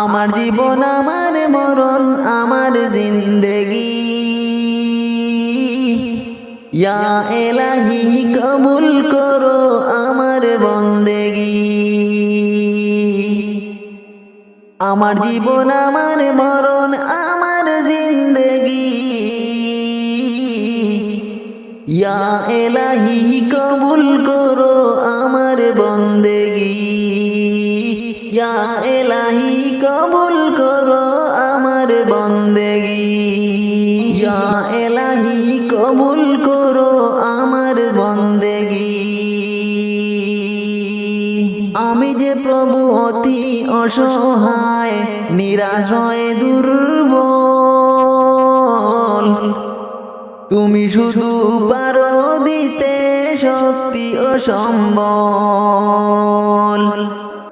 আমার জীবন আমার মরণ আমার জিন্দেগি ইয়া এলাহি কবুল করো আমার বন্দেগি। আমার জীবন আমার মরণ আমার জিন্দেগি ইয়া এলাহি কবুল করো আমার বন্দেগি। ইয়া এলাহি কবুল করো আমার বন্দেগি। ইয়া এলাহি কবুল করো আমার বন্দেগি। আমি যে প্রভু অতি অসহায় নিরাশ হয়ে দুর্বল, তুমি শুধু পারো দিতে শক্তি ও সম্বল।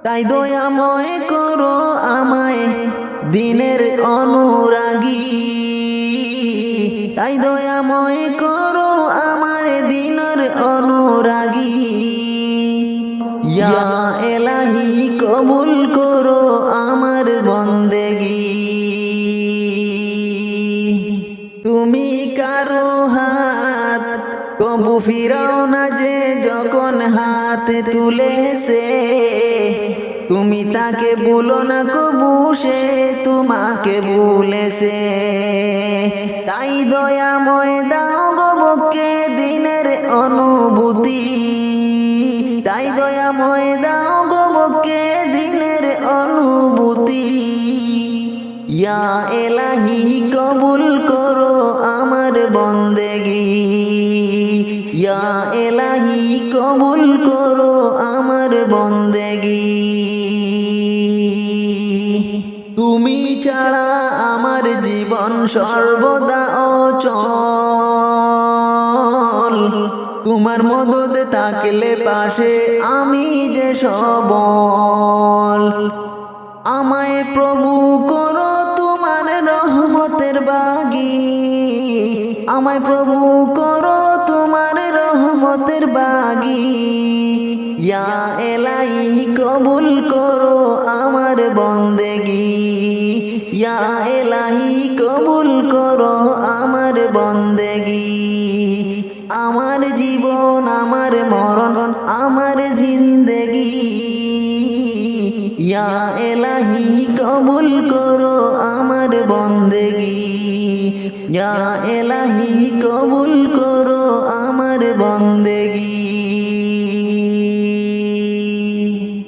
তাই দয়াময় করো আমায় দিনের অনুরাগী, তাই দয়াময় করো আমার দিনের অনুরাগী। ইয়া এলাহি কবুল করো আমার বন্দেগি। তুমি কারো হাত কবু ফিরাও না, যে যখন হাত তুলেছে তুমি তাকে ভুলো না কবু, সে তোমাকে ভুলেছে। তাই দয়াময় দাও গো বুকে দিনের অনুভূতি, তাই দয়াময় দাও গো বুকে দিনের অনুভূতি। ইয়া এলাহি কবুল করো আমার বন্দেগি। ইয়া এলাহি কবুল করো আমার বন্দেগি। তুমি ছাড়া আমার জীবন সর্বদা অচল, তোমার মদদ থাকলে পাশে আমি যে সবল। আমায় প্রভু করো তোমার রহমতের বাগী, আমায় প্রভু করো তোমার রহমতের বাগী। ইয়া এলাহি কবুল করো আমার বন্দেগি। ইয়া এলাহি কবুল করো আমার বন্দেগি। আমার জীবন আমার মরণ আমার জিন্দেগি ইয়া এলাহি কবুল করো আমার বন্দেগি। ইয়া এলাহি কবুল